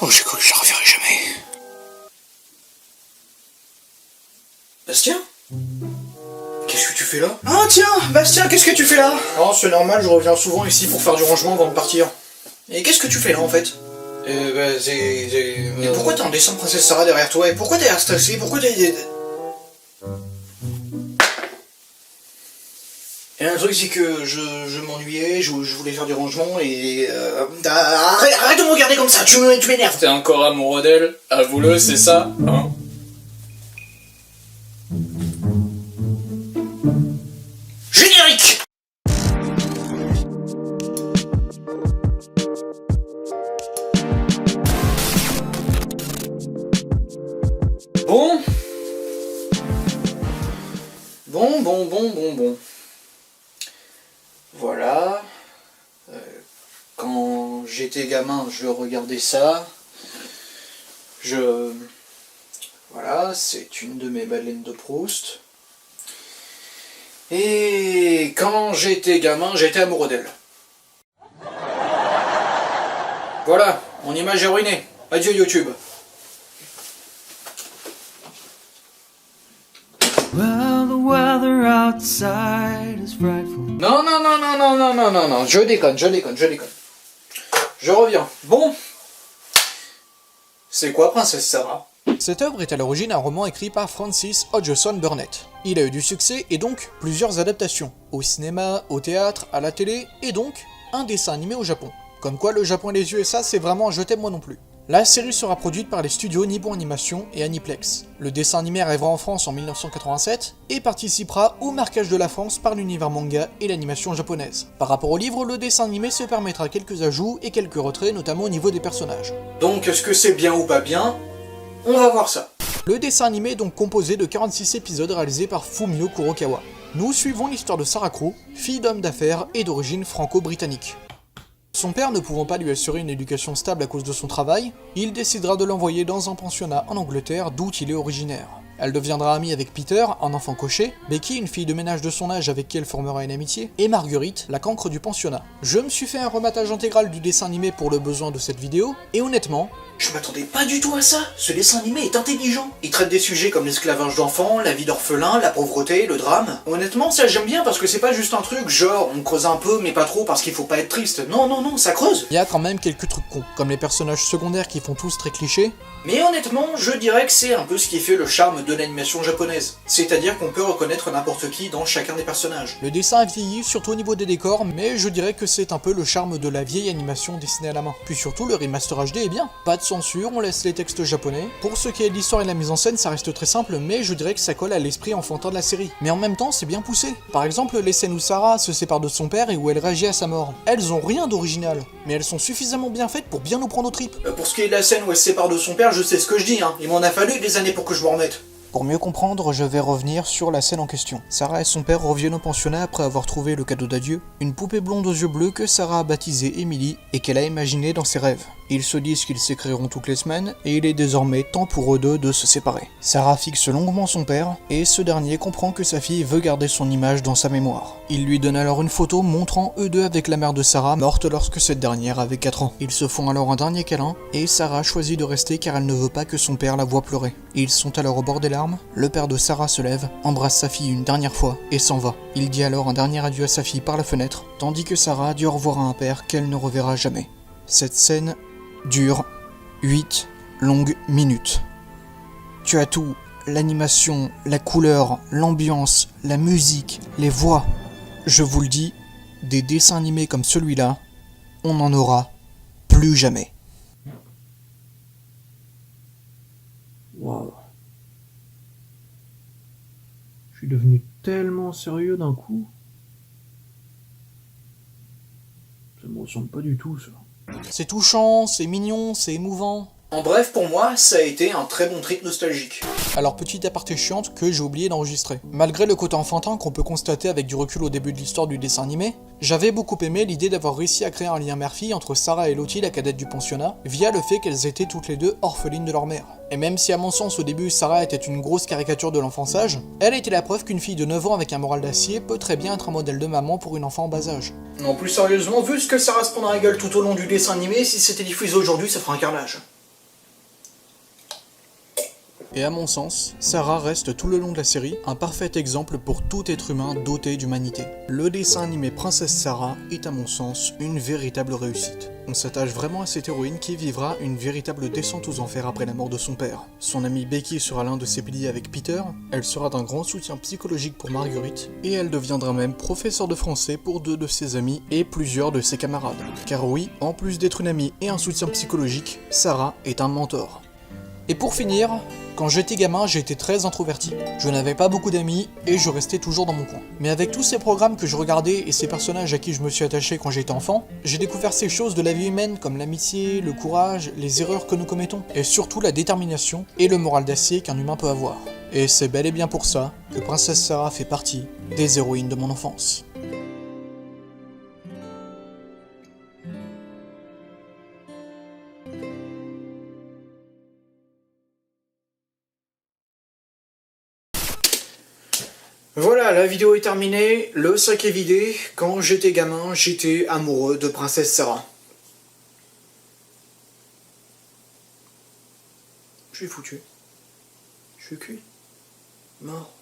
Oh, j'ai cru que je la reverrai jamais. Bastien? Qu'est-ce que tu fais là? Ah tiens, Bastien, qu'est-ce que tu fais là? Oh, c'est normal, je reviens souvent ici pour faire du rangement avant de partir. Et qu'est-ce que tu fais là en fait? Mais pourquoi t'as un dessin de Princesse Sarah derrière toi? Et pourquoi t'as l'air stressé? Pourquoi t'as... Et un truc c'est que je m'ennuyais, je voulais faire du rangement et... arrête de me regarder comme ça, tu m'énerves. T'es encore amoureux d'elle? Avoue-le, c'est ça, hein? Générique. Bon. Voilà. Quand j'étais gamin, je regardais ça. Voilà, c'est une de mes Madeleines de Proust. Et quand j'étais gamin, j'étais amoureux d'elle. Voilà, mon image est ruinée. Adieu YouTube. Well, the weather outside is frightful. Non, je déconne. Je reviens. Bon. C'est quoi Princesse Sarah? Cette œuvre est à l'origine un roman écrit par Francis Hodgson Burnett. Il a eu du succès et donc plusieurs adaptations, au cinéma, au théâtre, à la télé, et donc un dessin animé au Japon. Comme quoi le Japon et les USA c'est vraiment un je t'aime moi non plus. La série sera produite par les studios Nippon Animation et Aniplex. Le dessin animé arrivera en France en 1987 et participera au marquage de la France par l'univers manga et l'animation japonaise. Par rapport au livre, le dessin animé se permettra quelques ajouts et quelques retraits, notamment au niveau des personnages. Donc est-ce que c'est bien ou pas bien? On va voir ça. Le dessin animé est donc composé de 46 épisodes réalisés par Fumio Kurokawa. Nous suivons l'histoire de Sarah Crowe, fille d'homme d'affaires et d'origine franco-britannique. Son père ne pouvant pas lui assurer une éducation stable à cause de son travail, il décidera de l'envoyer dans un pensionnat en Angleterre d'où il est originaire. Elle deviendra amie avec Peter, un enfant cocher, Becky, une fille de ménage de son âge avec qui elle formera une amitié, et Marguerite, la cancre du pensionnat. Je me suis fait un rematage intégral du dessin animé pour le besoin de cette vidéo, et honnêtement, je m'attendais pas du tout à ça. Ce dessin animé est intelligent. Il traite des sujets comme l'esclavage d'enfants, la vie d'orphelin, la pauvreté, le drame. Honnêtement, ça j'aime bien parce que c'est pas juste un truc genre on creuse un peu mais pas trop parce qu'il faut pas être triste. Non, ça creuse. il y a quand même quelques trucs cons, comme les personnages secondaires qui font tous très clichés. Mais honnêtement, je dirais que c'est un peu ce qui fait le charme de l'animation japonaise. C'est-à-dire qu'on peut reconnaître n'importe qui dans chacun des personnages. Le dessin a vieilli, surtout au niveau des décors, mais je dirais que c'est un peu le charme de la vieille animation dessinée à la main. Puis surtout, le remaster HD est bien. Pas de censure, on laisse les textes japonais. Pour ce qui est de l'histoire et de la mise en scène, ça reste très simple, mais je dirais que ça colle à l'esprit enfantin de la série. Mais en même temps, c'est bien poussé. Par exemple, les scènes où Sarah se sépare de son père et où elle réagit à sa mort. Elles ont rien d'original, mais elles sont suffisamment bien faites pour bien nous prendre aux tripes. Pour ce qui est de la scène où elle se sépare de son père, je sais ce que je dis, hein. Il m'en a fallu des années pour que je m'en remette. Pour mieux comprendre, je vais revenir sur la scène en question. Sarah et son père reviennent au pensionnat après avoir trouvé le cadeau d'adieu, une poupée blonde aux yeux bleus que Sarah a baptisée Emily et qu'elle a imaginée dans ses rêves. Ils se disent qu'ils s'écriront toutes les semaines et il est désormais temps pour eux deux de se séparer. Sarah fixe longuement son père et ce dernier comprend que sa fille veut garder son image dans sa mémoire. Il lui donne alors une photo montrant eux deux avec la mère de Sarah, morte lorsque cette dernière avait 4 ans. Ils se font alors un dernier câlin et Sarah choisit de rester car elle ne veut pas que son père la voie pleurer. Ils sont alors au bord des larmes, le père de Sarah se lève, embrasse sa fille une dernière fois et s'en va. Il dit alors un dernier adieu à sa fille par la fenêtre, tandis que Sarah dit au revoir à un père qu'elle ne reverra jamais. Cette scène dure 8 longues minutes. Tu as tout, l'animation, la couleur, l'ambiance, la musique, les voix. Je vous le dis, des dessins animés comme celui-là, on n'en aura plus jamais. Waouh. Je suis devenu tellement sérieux d'un coup. Ça me ressemble pas du tout, ça. C'est touchant, c'est mignon, c'est émouvant. En bref, pour moi, ça a été un très bon trip nostalgique. Alors petite aparté chiante que j'ai oublié d'enregistrer. Malgré le côté enfantin qu'on peut constater avec du recul au début de l'histoire du dessin animé, j'avais beaucoup aimé l'idée d'avoir réussi à créer un lien mère-fille entre Sarah et Lottie, la cadette du pensionnat, via le fait qu'elles étaient toutes les deux orphelines de leur mère. Et même si à mon sens au début Sarah était une grosse caricature de l'enfant sage, elle était la preuve qu'une fille de 9 ans avec un moral d'acier peut très bien être un modèle de maman pour une enfant en bas âge. Non, plus sérieusement, vu ce que Sarah se prend dans la gueule tout au long du dessin animé, si c'était diffusé aujourd'hui, ça ferait un carnage. Et à mon sens, Sarah reste tout le long de la série un parfait exemple pour tout être humain doté d'humanité. Le dessin animé Princesse Sarah est à mon sens une véritable réussite. On s'attache vraiment à cette héroïne qui vivra une véritable descente aux enfers après la mort de son père. Son amie Becky sera l'un de ses piliers avec Peter, elle sera d'un grand soutien psychologique pour Marguerite, et elle deviendra même professeure de français pour 2 de ses amis et plusieurs de ses camarades. Car oui, en plus d'être une amie et un soutien psychologique, Sarah est un mentor. Et pour finir, quand j'étais gamin, j'étais très introverti. Je n'avais pas beaucoup d'amis et je restais toujours dans mon coin. Mais avec tous ces programmes que je regardais et ces personnages à qui je me suis attaché quand j'étais enfant, j'ai découvert ces choses de la vie humaine comme l'amitié, le courage, les erreurs que nous commettons, et surtout la détermination et le moral d'acier qu'un humain peut avoir. Et c'est bel et bien pour ça que Princesse Sarah fait partie des héroïnes de mon enfance. Voilà, la vidéo est terminée, le sac est vidé. Quand j'étais gamin, j'étais amoureux de Princesse Sarah. Je suis foutu. Je suis cuit. Mort.